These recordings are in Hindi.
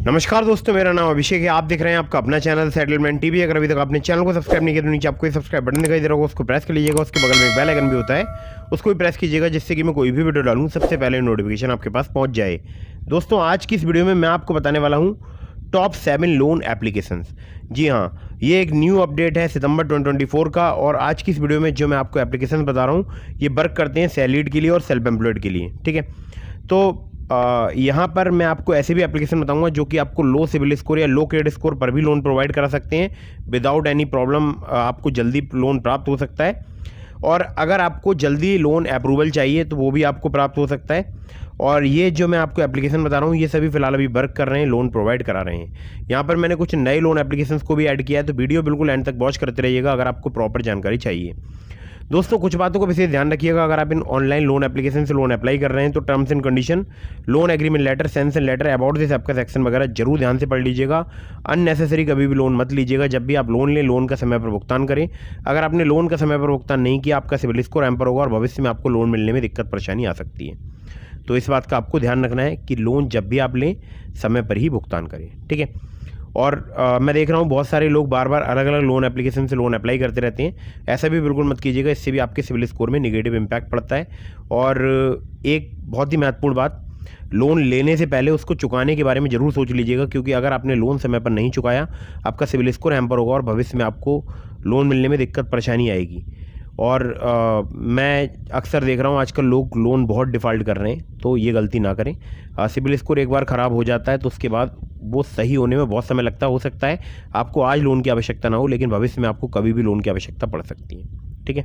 नमस्कार दोस्तों, मेरा नाम अभिषेक है। आप देख रहे हैं आपका अपना चैनल सेटलमेंट टीवी। अगर अभी तक आपने चैनल को सब्सक्राइब नहीं किया तो नीचे आपको सब्सक्राइब बटन दिखाई दे रहा होगा, उसको प्रेस कर लीजिएगा। उसके बगल में एक बेल आइकन भी होता है, उसको भी प्रेस कीजिएगा, जिससे कि मैं कोई भी वीडियो डालूं सबसे पहले नोटिफिकेशन आपके पास पहुंच जाए। दोस्तों, आज की इस वीडियो में मैं आपको बताने वाला हूँ टॉप 7 लोन एप्लीकेशंस। जी हाँ, ये एक न्यू अपडेट है सितंबर 2024 का। और आज की इस वीडियो में जो मैं आपको एप्लीकेशन बता रहा हूँ, ये वर्क करते हैं सैलरीड के लिए और सेल्फ एम्प्लॉयड के लिए। ठीक है, तो यहाँ पर मैं आपको ऐसे भी एप्लीकेशन बताऊंगा जो कि आपको लो सिविल स्कोर या लो क्रेडिट स्कोर पर भी लोन प्रोवाइड करा सकते हैं। विदाउट एनी प्रॉब्लम आपको जल्दी लोन प्राप्त हो सकता है। और अगर आपको जल्दी लोन अप्रूवल चाहिए तो वो भी आपको प्राप्त हो सकता है। और ये जो मैं आपको एप्लीकेशन बता रहा हूँ, ये सभी फिलहाल अभी वर्क कर रहे हैं, लोन प्रोवाइड करा रहे हैं। यहाँ पर मैंने कुछ नए लोन एप्लीकेशंस को भी ऐड किया है, तो वीडियो बिल्कुल एंड तक वॉच करते रहिएगा अगर आपको प्रॉपर जानकारी चाहिए। दोस्तों, कुछ बातों को विशेष ध्यान रखिएगा। अगर आप इन ऑनलाइन लोन एप्लीकेशन से लोन अप्लाई कर रहे हैं तो terms and condition, loan agreement letter, sanction letter, about this आपका सेक्शन वगैरह जरूर ध्यान से पढ़ लीजिएगा। अननेसेसरी कभी भी लोन मत लीजिएगा। जब भी आप लोन लें, लोन का समय पर भुगतान करें। अगर आपने लोन का समय पर भुगतान नहीं किया, आपका सिविल स्कोर हैम्पर होगा और भविष्य में आपको लोन मिलने में दिक्कत परेशानी आ सकती है। तो इस बात का आपको ध्यान रखना है कि लोन जब भी आप लें, समय पर ही भुगतान करें। ठीक है, और मैं देख रहा हूँ बहुत सारे लोग बार बार अलग अलग लोन एप्लीकेशन से लोन अप्लाई करते रहते हैं। ऐसा भी बिल्कुल मत कीजिएगा, इससे भी आपके सिविल स्कोर में नेगेटिव इम्पैक्ट पड़ता है। और एक बहुत ही महत्वपूर्ण बात, लोन लेने से पहले उसको चुकाने के बारे में ज़रूर सोच लीजिएगा, क्योंकि अगर आपने लोन समय पर नहीं चुकाया, आपका सिविल स्कोर हैम्पर होगा और भविष्य में आपको लोन मिलने में दिक्कत परेशानी आएगी। और मैं अक्सर देख रहा हूँ आजकल लोग लोन बहुत डिफ़ॉल्ट कर रहे हैं, तो ये गलती ना करें। सिविल स्कोर एक बार ख़राब हो जाता है तो उसके बाद वो सही होने में बहुत समय लगता हो सकता है आपको आज लोन की आवश्यकता ना हो, लेकिन भविष्य में आपको कभी भी लोन की आवश्यकता पड़ सकती है। ठीक है,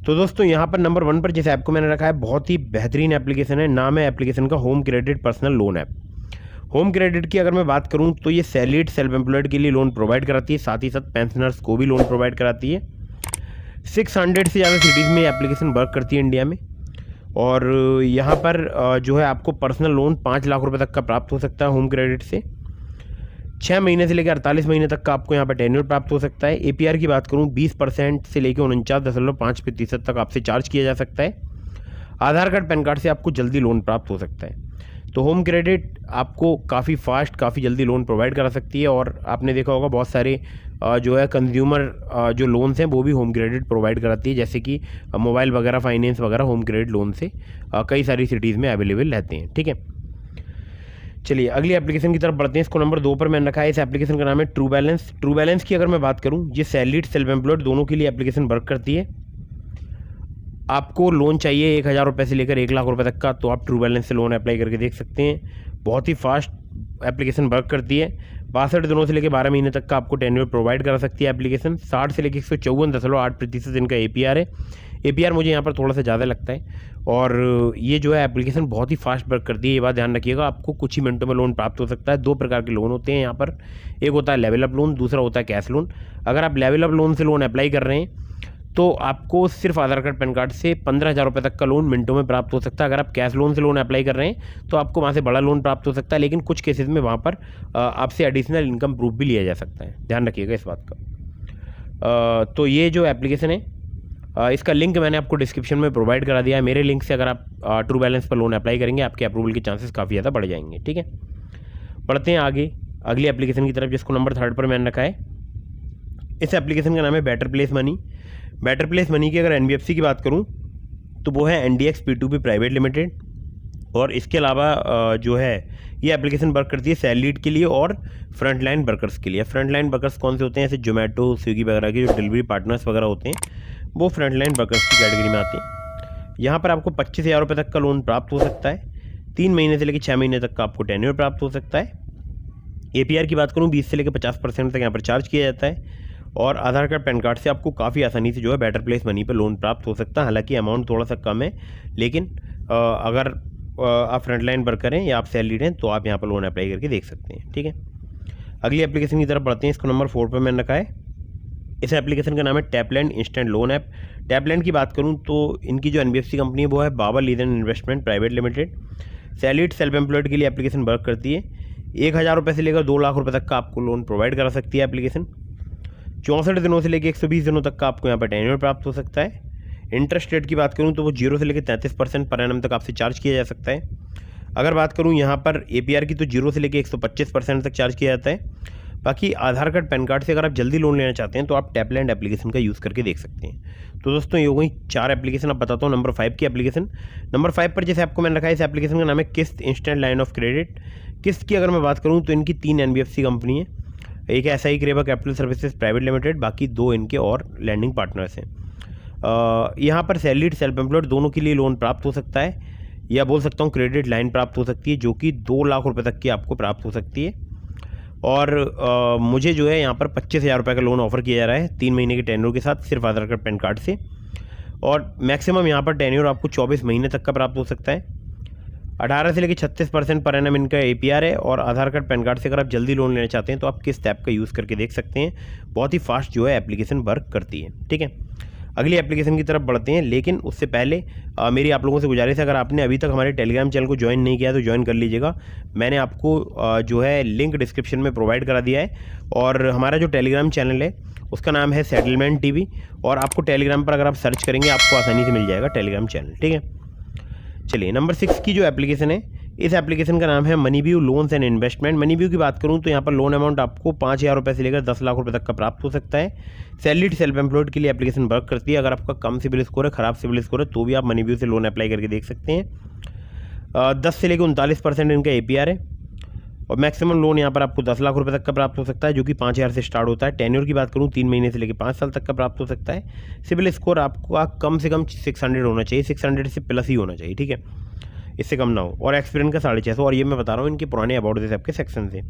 तो दोस्तों यहाँ पर नंबर 1 पर जिस ऐप को मैंने रखा है, बहुत ही बेहतरीन एप्लीकेशन है। नाम है एप्लीकेशन का home credit personal loan app. Home credit की अगर मैं बात करूँ तो ये सैलरीड सेल्फ एम्प्लॉयड के लिए लोन प्रोवाइड कराती है, साथ ही साथ पेंशनर्स को भी लोन प्रोवाइड कराती है। 600 से ज़्यादा सिटीज़ में एप्लीकेशन वर्क करती है इंडिया में। और यहाँ पर जो है आपको पर्सनल लोन 5 लाख रुपए तक का प्राप्त हो सकता है होम क्रेडिट से। 6 महीने से लेकर 48 महीने तक का आपको यहाँ पर टेन्योर प्राप्त हो सकता है। APR की बात करूँ 20% से लेकर 49.5% तक आपसे चार्ज किया जा सकता है। आधार कार्ड, पैन कार्ड से आपको जल्दी लोन प्राप्त हो सकता है। तो होम क्रेडिट आपको काफ़ी फास्ट, काफ़ी जल्दी लोन प्रोवाइड करा सकती है। और आपने देखा होगा बहुत सारे जो है कंज्यूमर जो लोन्स हैं वो भी होम क्रेडिट प्रोवाइड कराती है, जैसे कि मोबाइल वगैरह, फाइनेंस वगैरह होम क्रेडिट लोन से कई सारी सिटीज़ में अवेलेबल रहते हैं। ठीक है, चलिए अगली एप्लीकेशन की तरफ बढ़ते हैं। इसको नंबर 2 पर मैंने रखा है। इस एप्लीकेशन का नाम है ट्रू बैलेंस। ट्रू बैलेंस की अगर मैं बात करूँ, ये सैलरीड सेल्फ एम्प्लॉयड दोनों के लिए एप्लीकेशन वर्क करती है। आपको लोन चाहिए 1000 रुपये से लेकर 1 लाख रुपए तक का, तो आप ट्रू बैलेंस से लोन अप्लाई करके देख सकते हैं। बहुत ही फास्ट एप्लीकेशन वर्क करती है। 62 दिनों से लेकर 12 महीने तक का आपको टेन्योर प्रोवाइड करा सकती है एप्लीकेशन। 60 से लेकर 154.8% इनका APR है। APR मुझे यहाँ पर थोड़ा सा ज़्यादा लगता है। और ये जो है एप्लीकेशन बहुत ही फास्ट वर्क करती है, ये बात ध्यान रखिएगा। आपको कुछ ही मिनटों में लोन प्राप्त हो सकता है। 2 प्रकार के लोन होते हैं यहाँ पर, एक होता है लेवल अप लोन, दूसरा होता है कैश लोन। अगर आप लेवल अप लोन से लोन अप्लाई कर रहे हैं तो आपको सिर्फ आधार कार्ड, पैन कार्ड से 15,000 रुपये तक का लोन मिनटों में प्राप्त हो सकता है। अगर आप कैश लोन से लोन अप्लाई कर रहे हैं तो आपको वहाँ से बड़ा लोन प्राप्त हो सकता है, लेकिन कुछ केसेस में वहाँ पर आपसे एडिशनल इनकम प्रूफ भी लिया जा सकता है। ध्यान रखिएगा इस बात का। तो ये जो एप्लीकेशन है, इसका लिंक मैंने आपको डिस्क्रिप्शन में प्रोवाइड करा दिया है। मेरे लिंक से अगर आप ट्रू बैलेंस पर लोन अप्लाई करेंगे, आपके अप्रूवल के चांसेस काफ़ी ज़्यादा बढ़ जाएंगे। ठीक है, बढ़ते हैं आगे अगली एप्लीकेशन की तरफ, जिसको नंबर 3 पर मैंने रखा है। इस एप्लीकेशन का नाम है better place money. Better place money की अगर NBFC की बात करूं तो वो है NDX P2P प्राइवेट लिमिटेड। और इसके अलावा जो है ये एप्लीकेशन वर्क करती है सैलरीड के लिए और फ्रंट लाइन वर्कर्स के लिए। फ्रंट लाइन वर्कर्स कौन से होते हैं? ऐसे जोमेटो, स्विगी वगैरह के जो डिलीवरी पार्टनर्स वगैरह होते हैं, वो फ्रंट लाइन वर्कर्स की कैटेगरी में आते हैं। यहाँ पर आपको 25,000 रुपये तक का लोन प्राप्त हो सकता है। 3 महीने से लेकर 6 महीने तक का आपको टेन्योर प्राप्त हो सकता है। APR की बात करूँ 20 से लेकर 50% तक यहाँ पर चार्ज किया जाता है। और आधार कार्ड, पैन कार्ड से आपको काफ़ी आसानी से जो है बेटर प्लेस मनी पर लोन प्राप्त हो सकता है। हालांकि अमाउंट थोड़ा सा कम है, लेकिन अगर आप फ्रंट लाइन वर्कर हैं या आप सैलरीड हैं तो आप यहाँ पर लोन अप्लाई करके देख सकते हैं। ठीक है, अगली एप्लीकेशन की तरफ बढ़ते हैं। इसको नंबर 4 पर मैंने रखा है। इस एप्लीकेशन का नाम है टैपलैंड इंस्टेंट लोन ऐप। टैपलैंड की बात करूँ तो इनकी जो NBFC कंपनी है वो है Babar legion investment private limited. Salaried self employed के लिए एप्लीकेशन वर्क करती है। 1000 रुपये से लेकर 2 लाख रुपये तक का आपको लोन प्रोवाइड करा सकती है एप्लीकेशन। 64 दिनों से लेकर 120 दिनों तक का आपको यहाँ पर टेन्योर प्राप्त हो सकता है। इंटरेस्ट रेट की बात करूँ तो वो 0 से लेकर 33% पर एनम तक आपसे चार्ज किया जा सकता है। अगर बात करूं यहाँ पर APR की तो 0 से लेकर 125% तक चार्ज किया जाता है। बाकी आधार कार्ड पैन कार्ड से अगर आप जल्दी लोन लेना चाहते हैं तो आप टैपलैंड एप्लीकेशन का यूज़ करके देख सकते हैं। तो दोस्तों ये हो गई 4 एप्लीकेशन। अब बताता हूँ नंबर 5 की एप्लीकेशन। नंबर 5 पर जैसे आपको मैंने रखा है, इस एप्लीकेशन का नाम है किस्त इंस्टेंट लाइन ऑफ क्रेडिट। किस्त की अगर मैं बात करूँ तो इनकी 3 NBFC कंपनी है, एक SI क्रेबा कैपिटल सर्विसेज प्राइवेट लिमिटेड, बाकी 2 इनके और लैंडिंग पार्टनर्स हैं। यहाँ पर सैलरीड सेल्फ एम्प्लॉयड दोनों के लिए लोन प्राप्त हो सकता है, या बोल सकता हूँ क्रेडिट लाइन प्राप्त हो सकती है, जो कि 2 लाख रुपए तक की आपको प्राप्त हो सकती है। और मुझे जो है यहाँ पर 25,000 रुपये का लोन ऑफर किया जा रहा है 3 महीने के टेन्योर के साथ, सिर्फ आधार कार्ड पैन कार्ड से। और मैक्सिमम यहाँ पर टेन्योर आपको 24 महीने तक का प्राप्त हो सकता है। 18 से लेकर 36% पर एनम इनका APR है। और आधार कार्ड पैन कार्ड से अगर आप जल्दी लोन लेना चाहते हैं तो आप किस ऐप का यूज़ करके देख सकते हैं। बहुत ही फास्ट जो है एप्लीकेशन वर्क करती है। ठीक है, अगली एप्लीकेशन की तरफ बढ़ते हैं, लेकिन उससे पहले मेरी आप लोगों से गुजारिश है, अगर आपने अभी तक हमारे टेलीग्राम चैनल को ज्वाइन नहीं किया तो ज्वाइन कर लीजिएगा। मैंने आपको जो है लिंक डिस्क्रिप्शन में प्रोवाइड करा दिया है। और हमारा जो टेलीग्राम चैनल है उसका नाम है सेटलमेंट TV, और आपको टेलीग्राम पर अगर आप सर्च करेंगे आपको आसानी से मिल जाएगा टेलीग्राम चैनल। ठीक है, चलिए नंबर 6 की जो एप्लीकेशन है, इस एप्लीकेशन का नाम है MoneyView loans and investment. MoneyView की बात करूं तो यहाँ पर लोन अमाउंट आपको 5,000 रुपये से लेकर 10 लाख रुपए तक का प्राप्त हो सकता है। सैलरीड सेल्फ एम्प्लॉयड के लिए एप्लीकेशन वर्क करती है। अगर आपका कम सिबिल स्कोर है, ख़राब सिबिल स्कोर है, तो भी आप मनीव्यू से लोन अप्लाई करके देख सकते हैं। 10 से लेकर 39% इनका APR है। और मैक्सिमम लोन यहाँ पर आपको 10 लाख रुपए तक का प्राप्त हो सकता है, जो कि 5,000 से स्टार्ट होता है। टेन्योर की बात करूँ 3 महीने से लेकर 5 साल तक का प्राप्त हो सकता है। सिबिल स्कोर आपको कम से कम 600 होना चाहिए, 600 से प्लस ही होना चाहिए। ठीक है, इससे कम ना हो। और एक्सपीरियंस का 650, और ये मैं बता रहा हूँ इनके पुराने अबाउट दिस ऐप के सेक्शन से।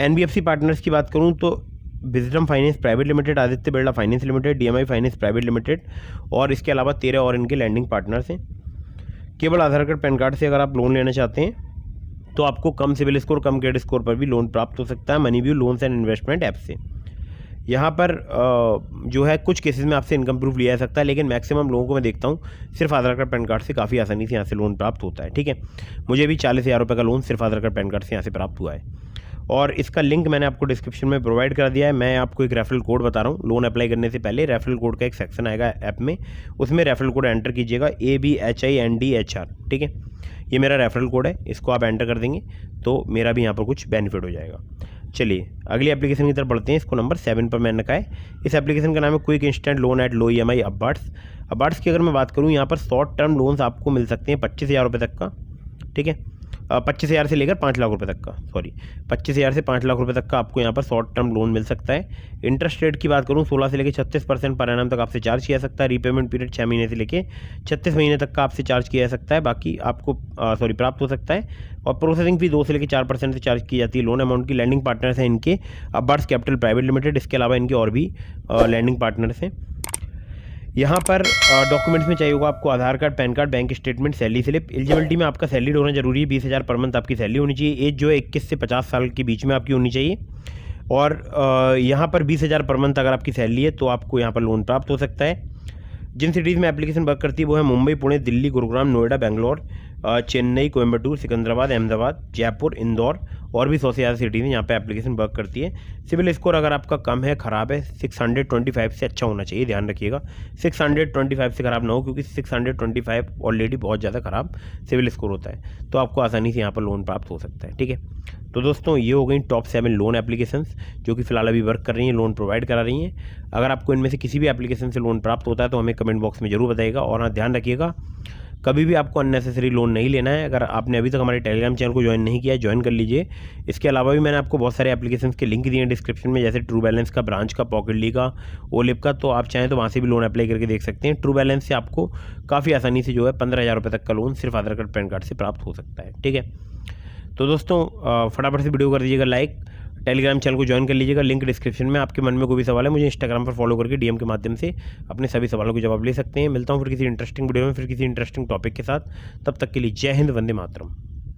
NBFC पार्टनर्स की बात करूँ तो wisdom finance private limited, Aditya Birla finance limited, DMI finance private limited, और इसके अलावा 13 और इनके लैंडिंग पार्टनर्स हैं। केवल आधार कार्ड पैन कार्ड से अगर आप लोन लेना चाहते हैं तो आपको कम सिबिल स्कोर, कम क्रेडिट स्कोर पर भी लोन प्राप्त हो सकता है MoneyView loans and investment app से। यहाँ पर जो है कुछ केसेस में आपसे इनकम प्रूफ लिया जा सकता है, लेकिन मैक्सिमम लोगों को मैं देखता हूँ सिर्फ आधार कार्ड पैन कार्ड से काफ़ी आसानी से यहाँ से लोन प्राप्त होता है। ठीक है, मुझे भी 40,000 रुपये का लोन सिर्फ आधार कार्ड पैन कार्ड से यहाँ से प्राप्त हुआ है। और इसका लिंक मैंने आपको डिस्क्रिप्शन में प्रोवाइड करा दिया है। मैं आपको एक रेफरल कोड बता रहा हूँ। लोन अप्लाई करने से पहले रेफरल कोड का एक सेक्शन आएगा ऐप में, उसमें रेफरल कोड एंटर कीजिएगा ABHINDHR। ठीक है, ये मेरा रेफरल कोड है, इसको आप एंटर कर देंगे तो मेरा भी यहाँ पर कुछ बेनिफिट हो जाएगा। चलिए अगली एप्लीकेशन की तरफ बढ़ते हैं। इसको नंबर 7 पर मैंने रखा है। इस एप्लीकेशन का नाम है quick instant loan at low EMI अबार्ट्स। अबार्ट्स की अगर मैं बात करूँ, यहाँ पर शॉर्ट टर्म लोन्स आपको मिल सकते हैं 25,000 रुपये तक का। ठीक है, 25,000 से लेकर 5 लाख रुपए तक का, 25,000 से 5 लाख रुपए तक का आपको यहाँ पर शॉर्ट टर्म लोन मिल सकता है। इंटरेस्ट रेट की बात करूँ 16 से लेकर 36% पर एनम तक आपसे चार्ज किया जा सकता है। रीपेमेंट पीरियड 6 महीने से लेकर 36 महीने तक का आपसे चार्ज किया जा सकता है, बाकी आपको प्राप्त हो सकता है। और प्रोसेसिंग फी 2 से लेकर 4% से चार्ज की जाती है। लोन अमाउंट की लैंडिंग पार्टनर्स हैं इनके अबार्ट्स कैपिटल प्राइवेट लिमिटेड, इसके अलावा इनके और भी लैंडिंग पार्टनर्स हैं। यहाँ पर डॉक्यूमेंट्स में चाहिए होगा आपको Aadhaar card, PAN card, bank statement, salary slip. Eligibility में आपका सैलरी होना जरूरी है, 20,000 पर मंथ आपकी सैलरी होनी चाहिए। एज जो है 21 से 50 साल के बीच में आपकी होनी चाहिए। और यहाँ पर 20,000 पर मंथ अगर आपकी सैलरी है तो आपको यहाँ पर लोन प्राप्त हो सकता है। जिन सिटीज़ में एप्लीकेशन वर्क करती है वो है मुंबई, पुणे, दिल्ली, गुरुग्राम, नोएडा, बेंगलोर, चेन्नई, कोयम्बटूर, सिकंदराबाद, अहमदाबाद, जयपुर, इंदौर, और भी 100 से ज़्यादा सिटीज़ हैं यहाँ पे एप्लीकेशन वर्क करती है। सिविल स्कोर अगर आपका कम है, ख़राब है, 625 से अच्छा होना चाहिए, ध्यान रखिएगा 625 से ख़राब ना हो, क्योंकि 625 ऑलरेडी बहुत ज़्यादा ख़राब सिविल स्कोर होता है, तो आपको आसानी से यहाँ पर लोन प्राप्त हो सकता है। ठीक है, तो दोस्तों ये हो गई टॉप 7 लोन एप्लीकेशंस जो कि फिलहाल अभी वर्क कर रही हैं, लोन प्रोवाइड करा रही हैं। अगर आपको इनमें से किसी भी एप्लीकेशन से लोन प्राप्त होता है तो हमें कमेंट बॉक्स में जरूर बताइएगा। और हाँ, ध्यान रखिएगा कभी भी आपको अननेसेसरी लोन नहीं लेना है। अगर आपने अभी तक हमारे टेलीग्राम चैनल को ज्वाइन नहीं किया है, ज्वाइन कर लीजिए। इसके अलावा भी मैंने आपको बहुत सारे एप्लीकेशंस के लिंक दिए हैं डिस्क्रिप्शन में, जैसे ट्रू बैलेंस का, ब्रांच का, पॉकेटली का, ओलिप का, तो आप चाहें तो वहाँ से भी लोन अप्लाई करके देख सकते हैं। ट्रू बैलेंस से आपको काफ़ी आसानी से जो है 15,000 रुपये तक का लोन सिर्फ आधार कार्ड, पैन कार्ड से प्राप्त हो सकता है। ठीक है, तो दोस्तों फटाफट से वीडियो कर दीजिएगा लाइक, टेलीग्राम चैनल को ज्वाइन कर लीजिएगा, लिंक डिस्क्रिप्शन में। आपके मन में कोई भी सवाल है मुझे इंस्टाग्राम पर फॉलो करके DM के माध्यम से अपने सभी सवालों के जवाब ले सकते हैं। मिलता हूँ फिर किसी इंटरेस्टिंग वीडियो में, फिर किसी इंटरेस्टिंग टॉपिक के साथ। तब तक के लिए जय हिंद, वंदे मातरम।